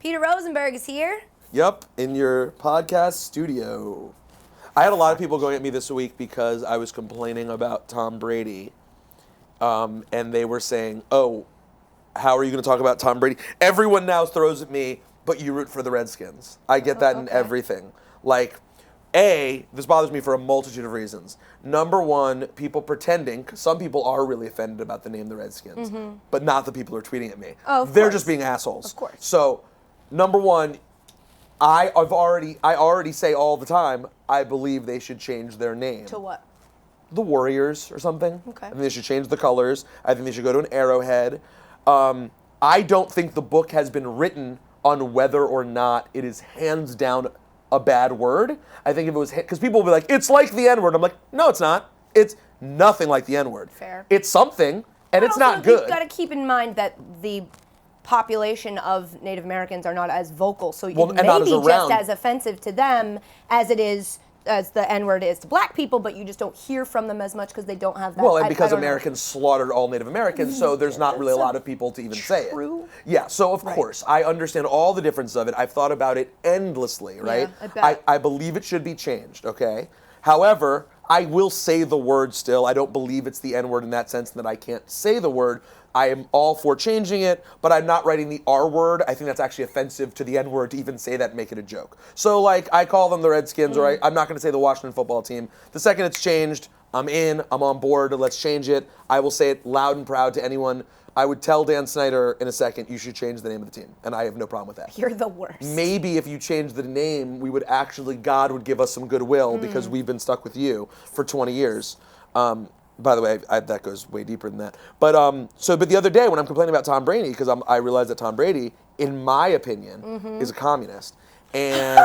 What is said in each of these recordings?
Peter Rosenberg is here. Yep, in your podcast studio. I had a lot of people going at me this week because I was complaining about Tom Brady. And they were saying, oh, how are you going to talk about Tom Brady? Everyone now throws at me, but you root for the Redskins. I get that in everything. Like, this bothers me for a multitude of reasons. Number one, people pretending, 'cause some people are really offended about the name the Redskins, but not the people who are tweeting at me. Oh, of They're course. just being assholes. Of course. So, number one, I already say all the time, I believe they should change their name. To what? The Warriors or something. Okay. I think they should change the colors. I think they should go to an arrowhead. I don't think the book has been written on whether or not it is hands down a bad word. I think if it was, because people will be like, it's like the N-word. I'm like, no, it's not. It's nothing like the N-word. Fair. It's something, and it's not good. You've got to keep in mind that the population of Native Americans are not as vocal, so it may be just as offensive to them as it is, as the N-word is to black people, but you just don't hear from them as much because they don't have that. Well, and because Americans slaughtered all Native Americans, so there's not really a lot of people to even say it. True. Yeah, so of course, I understand all the difference of it. I've thought about it endlessly, right? Yeah, I bet. I believe it should be changed, okay? However, I will say the word still. I don't believe it's the N-word in that sense that I can't say the word. I am all for changing it, but I'm not writing the R word. I think that's actually offensive to the N-word to even say that and make it a joke. So, like, I call them the Redskins, or I'm not going to say the Washington football team. The second it's changed, I'm on board, let's change it. I will say it loud and proud to anyone. I would tell Dan Snyder in a second, you should change the name of the team, and I have no problem with that. You're the worst. Maybe if you change the name, God would give us some goodwill because we've been stuck with you for 20 years. By the way, that goes way deeper than that. But but the other day when I'm complaining about Tom Brady, because I realized that Tom Brady, in my opinion, is a communist. And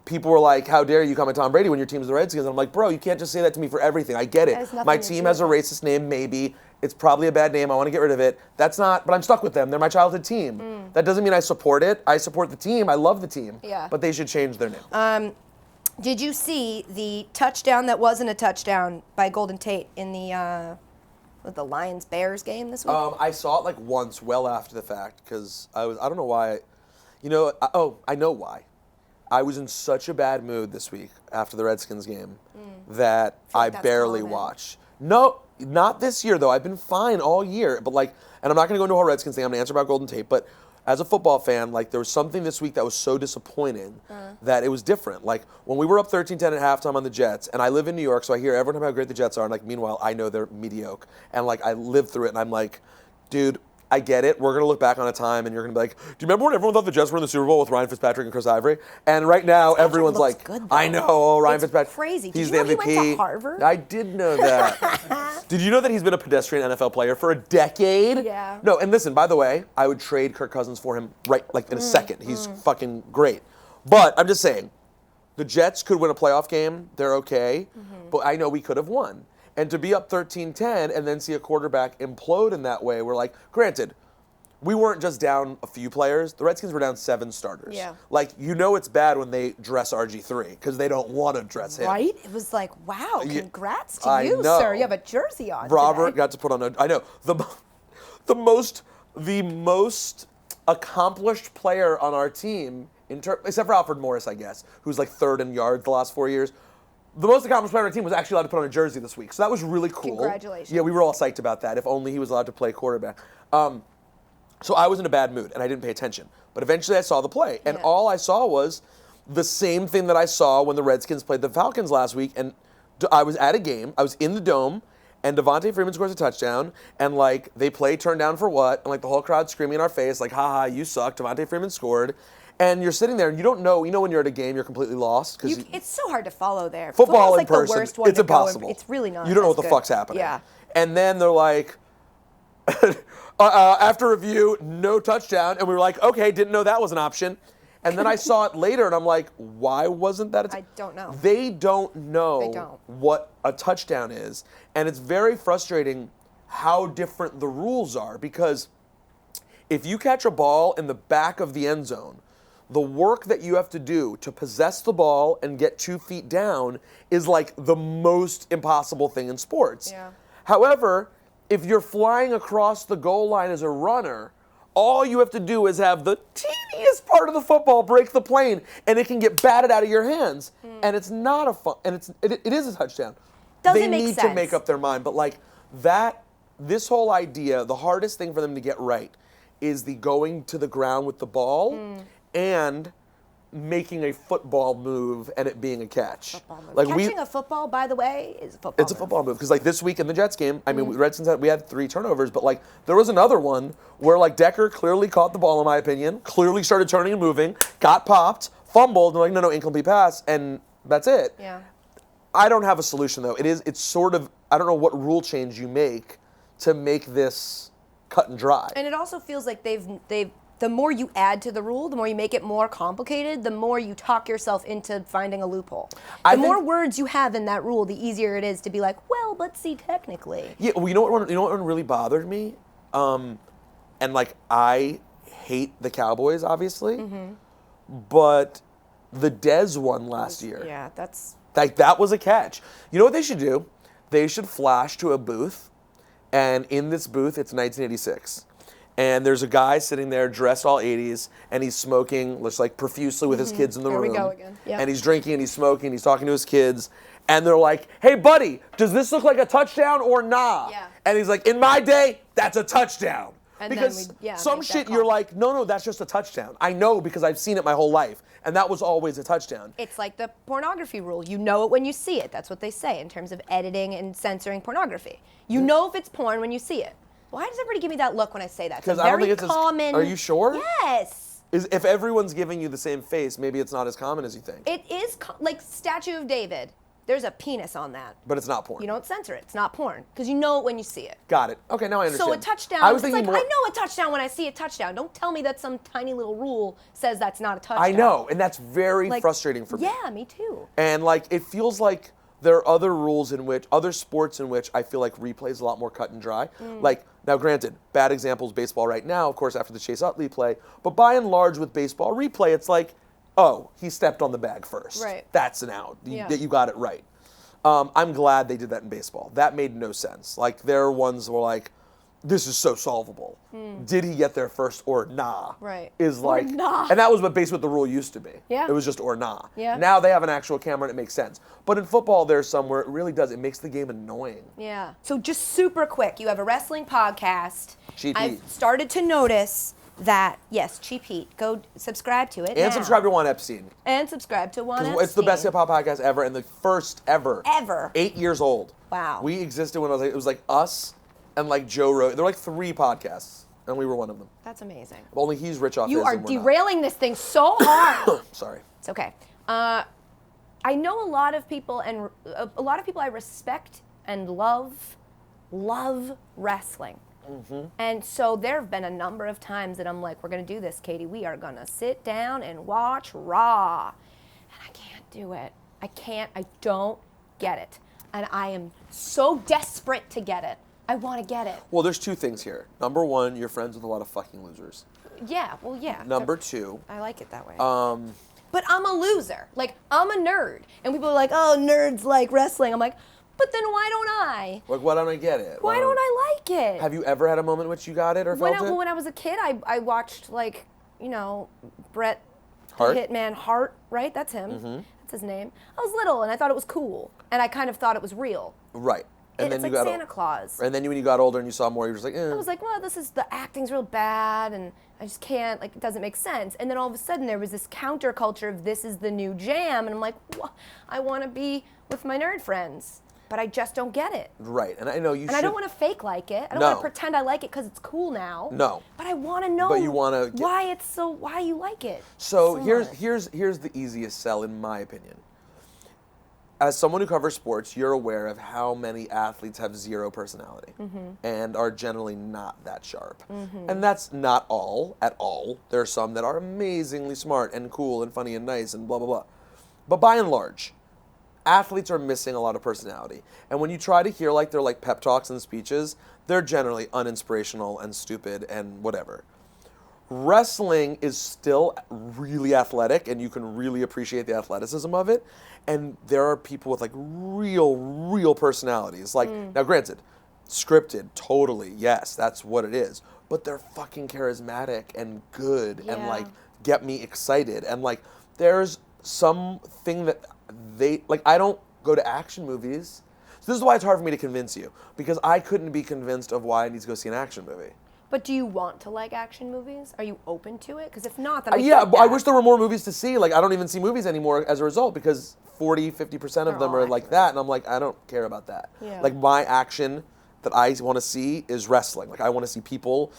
people were like, how dare you comment Tom Brady when your team's the Redskins? And I'm like, bro, you can't just say that to me for everything. I get it. My team has a racist name, maybe. It's probably a bad name. I want to get rid of it. That's not, but I'm stuck with them. They're my childhood team. That doesn't mean I support it. I support the team. I love the team. Yeah. But they should change their name. Did you see the touchdown that wasn't a touchdown by Golden Tate in the Lions-Bears game this week? I saw it like once, well after the fact, because I don't know why. I know why. I was in such a bad mood this week after the Redskins game that I barely watched. No, not this year though. I've been fine all year, but and I'm not going to go into a whole Redskins thing. I'm going to answer about Golden Tate, but as a football fan, there was something this week that was so disappointing that it was different. Like, when we were up 13-10 at halftime on the Jets, and I live in New York, so I hear everyone how great the Jets are, and meanwhile, I know they're mediocre. And I lived through it, and I'm like, dude, I get it. We're going to look back on a time, and you're going to be like, do you remember when everyone thought the Jets were in the Super Bowl with Ryan Fitzpatrick and Chris Ivory? And right now, everyone's like, good, I know, Ryan Fitzpatrick. Crazy. He's Did you the know MVP. he went to Harvard? I did know that. Did you know that he's been a pedestrian NFL player for a decade? Yeah. No, and listen, by the way, I would trade Kirk Cousins for him in a second. He's fucking great. But I'm just saying, the Jets could win a playoff game. They're okay. But I know we could have won. And to be up 13-10 and then see a quarterback implode in that way, we're like, granted, we weren't just down a few players. The Redskins were down 7 starters. Yeah. It's bad when they dress RG3 because they don't want to dress him. Right? It was like, wow, congrats to you, sir. You have a jersey on Robert today. got to put on I know. The most accomplished player on our team, except for Alfred Morris, I guess, who's 3rd in yards the last 4 years. The most accomplished player on our team was actually allowed to put on a jersey this week. So that was really cool. Congratulations. Yeah, we were all psyched about that. If only he was allowed to play quarterback. So I was in a bad mood, and I didn't pay attention. But eventually I saw the play, and all I saw was the same thing that I saw when the Redskins played the Falcons last week. And I was at a game, I was in the Dome, and Devontae Freeman scores a touchdown, and they play turn down for what? And the whole crowd screaming in our face, haha, you suck, Devontae Freeman scored. And you're sitting there, and you don't know. You know when you're at a game, you're completely lost. It's so hard to follow there. Football in like person, the worst one it's to go impossible. It's really not. You don't know what the good. fuck's happening. Yeah. And then they're like, after review, no touchdown. And we were like, okay, didn't know that was an option. And then I saw it later, and I'm like, why wasn't that I don't know. They don't know what a touchdown is. And it's very frustrating how different the rules are, because if you catch a ball in the back of the end zone, the work that you have to do to possess the ball and get 2 feet down is the most impossible thing in sports. Yeah. However, if you're flying across the goal line as a runner, all you have to do is have the teeniest part of the football break the plane, and it can get batted out of your hands, and it's not a fun, and it is a touchdown. Doesn't make sense. They need to make up their mind, but like that, this whole idea, the hardest thing for them to get right is the going to the ground with the ball and making a football move and it being a catch. Like catching a football, by the way, is a football It's a football move. Because like this week in the Jets game, I mean, Redskins we had 3 turnovers, but like there was another one where like Decker clearly caught the ball, in my opinion, clearly started turning and moving, got popped, fumbled, and like, no, incomplete pass, and that's it. Yeah. I don't have a solution though. It's sort of, I don't know what rule change you make to make this cut and dry. And it also feels like they've the more you add to the rule, the more you make it more complicated, the more you talk yourself into finding a loophole. The more words you have in that rule, the easier it is to be like, well, but see, technically. Yeah, well, you know what really bothered me? And like, I hate the Cowboys, obviously, but the Dez one last year. Yeah, that's... Like, that was a catch. You know what they should do? They should flash to a booth, and in this booth, it's 1986. And there's a guy sitting there dressed all 80s, and he's smoking, just like profusely with his kids in the room. Here we go again. Yep. And he's drinking, and he's smoking, he's talking to his kids. And they're like, hey, buddy, does this look like a touchdown or nah? Yeah. And he's like, in my day, that's a touchdown. And because some shit you're like, no, that's just a touchdown. I know because I've seen it my whole life. And that was always a touchdown. It's like the pornography rule. You know it when you see it. That's what they say in terms of editing and censoring pornography. You know if it's porn when you see it. Why does everybody give me that look when I say that? Because I don't think it's common. Are you sure? Yes. If everyone's giving you the same face, maybe it's not as common as you think. It is like Statue of David. There's a penis on that. But it's not porn. You don't censor it. It's not porn because you know it when you see it. Got it. Okay, now I understand. So a touchdown. I was thinking I know a touchdown when I see a touchdown. Don't tell me that some tiny little rule says that's not a touchdown. I know, and that's very frustrating for me. Yeah, me too. And like, it feels like there are other rules in which, other sports in which I feel like replay is a lot more cut and dry. Like, now granted, bad examples, baseball right now, of course, after the Chase Utley play, but by and large with baseball replay, it's like, oh, he stepped on the bag first. Right. That's an out. You got it right. I'm glad they did that in baseball. That made no sense. Like, there are ones where like, this is so solvable. Did he get there first or nah? Right. Is like, or nah. And that was basically what the rule used to be. Yeah. It was just or nah. Yeah. Now they have an actual camera and it makes sense. But in football, there's some where it really does. It makes the game annoying. Yeah. So just super quick, you have a wrestling podcast. Cheap Heat. I've started to notice that, yes, Cheap Heat. Go subscribe to it And subscribe to Juan Epstein. And subscribe to Juan Epstein. It's the best hip-hop podcast ever and the first ever. 8 years old. Wow. We existed when it was like us and like Joe Rogan. There were like 3 podcasts, and we were one of them. That's amazing. Only he's rich off his You are and we're derailing this thing so hard. Sorry. It's okay. I know a lot of people, and a lot of people I respect and love wrestling. And so there have been a number of times that I'm like, we're going to do this, Katie. We are going to sit down and watch Raw. And I can't do it. I don't get it. And I am so desperate to get it. I want to get it. Well, there's 2 things here. Number 1, you're friends with a lot of fucking losers. Yeah, well, yeah. Number 2. I like it that way. But I'm a loser. Like, I'm a nerd. And people are like, oh, nerds like wrestling. I'm like, but then why don't I? Like, why don't I get it? Why don't I like it? Have you ever had a moment in which you got it or felt it? When I was a kid, I watched, like, Bret Hart? Hitman Hart, right? That's him. That's his name. I was little, and I thought it was cool. And I kind of thought it was real. Right. And then it's like Santa Claus. And then when you got older and you saw more, you were just like, eh. I was like, well, the acting's real bad, and I just can't, like, it doesn't make sense. And then all of a sudden, there was this counterculture of this is the new jam, and I'm like, well, I want to be with my nerd friends. But I just don't get it. Right, and I know you should. And I don't want to fake like it. I don't want to pretend I like it because it's cool now. No. But I want to know why you like it. So here's the easiest sell in my opinion. As someone who covers sports, you're aware of how many athletes have 0 personality and are generally not that sharp. And that's not all at all. There are some that are amazingly smart and cool and funny and nice and blah, blah, blah. But by and large, athletes are missing a lot of personality. And when you try to hear like their like pep talks and speeches, they're generally uninspirational and stupid and whatever. Wrestling is still really athletic and you can really appreciate the athleticism of it. And there are people with like real personalities. Like, now granted, scripted, totally, yes, that's what it is. but they're fucking charismatic and good and Yeah. like get me excited. And like there's something that they like. I don't go to action movies, so this is why it's hard for me to convince you, because I couldn't be convinced of why I need to go see an action movie. But do you want to like action movies? Are you open to it? Because if not, then I wish there were more movies to see. Like I don't even see movies anymore as a result, because 40-50% of them are like that, and I'm like, I don't care about that. Yeah. Like my action that I want to see is wrestling. Like I want to see people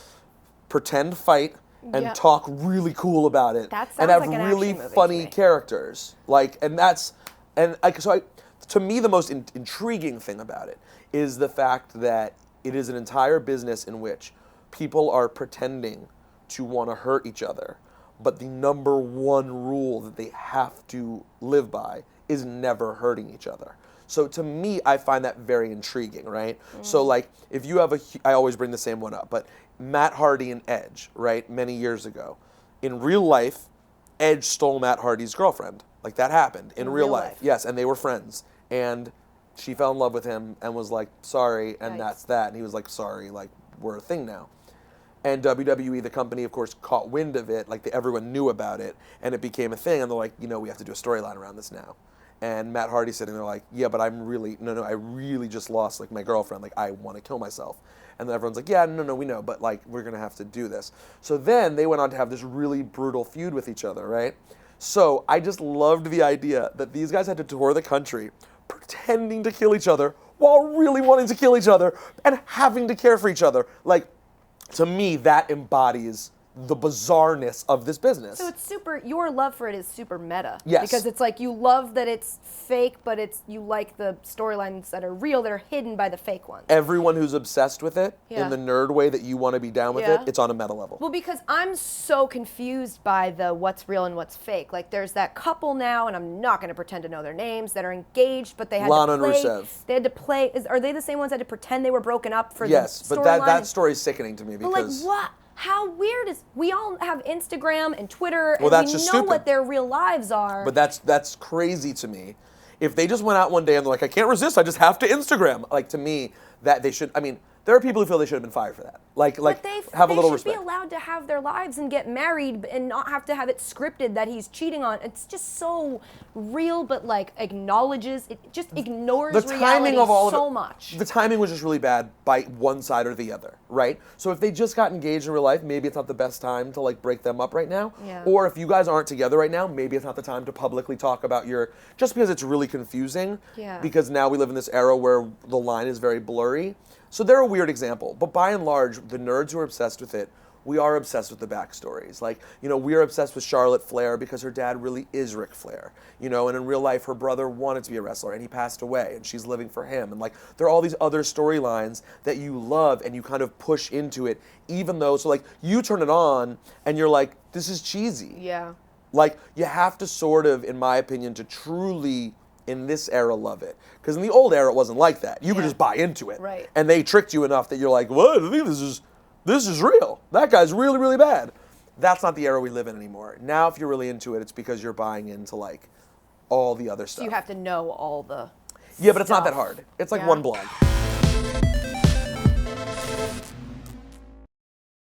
pretend fight and talk really cool about it, and have like really funny characters. Like, to me, the most intriguing thing about it is the fact that it is an entire business in which people are pretending to want to hurt each other, but the number one rule that they have to live by is never hurting each other. So to me, I find that very intriguing, right? So like, if you have I always bring the same one up, but Matt Hardy and Edge, right, many years ago. In real life, Edge stole Matt Hardy's girlfriend. Like that happened in real life. Yes, and they were friends. And she fell in love with him and was like, sorry, and that's that. And he was like, sorry, like, we're a thing now. And WWE, the company, of course, caught wind of it. Like, everyone knew about it, and it became a thing. And they're like, we have to do a storyline around this now. And Matt Hardy's sitting there like, yeah, but I really just lost, like, my girlfriend. Like, I want to kill myself. And then everyone's like, yeah, no, we know, but, like, we're going to have to do this. So then they went on to have this really brutal feud with each other, right? So I just loved the idea that these guys had to tour the country pretending to kill each other while really wanting to kill each other and having to care for each other. Like, to me, that embodies the bizarreness of this business. So it's your love for it is super meta. Yes. Because it's like you love that it's fake, but you like the storylines that are real, that are hidden by the fake ones. Everyone who's obsessed with it, in the nerd way that you want to be down with it, it's on a meta level. Well, because I'm so confused by the what's real and what's fake. Like, there's that couple now, and I'm not going to pretend to know their names, that are engaged, but they had Lana to play. and Rusev. They had to play. Are they the same ones that had to pretend they were broken up for the storyline? Yes, but that story's sickening to me because... But like, what? How weird is... We all have Instagram and Twitter, and that's we just know stupid. what their real lives are. But that's crazy to me. If they just went out one day and they're like, I can't resist, I just have to Instagram. Like, to me, that they should... I mean, there are people who feel they should have been fired for that. Like have a little respect. They should be allowed to have their lives and get married and not have to have it scripted that he's cheating on. It's just so real, but like acknowledges, it just ignores the timing of all so of it, much. The timing was just really bad by one side or the other, right? So if they just got engaged in real life, maybe it's not the best time to like break them up right now. Yeah. Or if you guys aren't together right now, maybe it's not the time to publicly talk about just because it's really confusing. Yeah. Because now we live in this era where the line is very blurry. So they're a weird example, but by and large, the nerds who are obsessed with it, we are obsessed with the backstories. Like, we're obsessed with Charlotte Flair because her dad really is Ric Flair. And in real life, her brother wanted to be a wrestler and he passed away and she's living for him. And like, there are all these other storylines that you love and you kind of push into it, even though, so like, you turn it on and you're like, this is cheesy. Yeah. Like, you have to sort of, in my opinion, to truly... in this era, love it. Because in the old era, it wasn't like that. You could just buy into it. Right. And they tricked you enough that you're like, what? I think this is real. That guy's really, really bad. That's not the era we live in anymore. Now, if you're really into it, it's because you're buying into, like, all the other stuff. So you have to know all the Yeah, but it's not that hard. It's like one blog.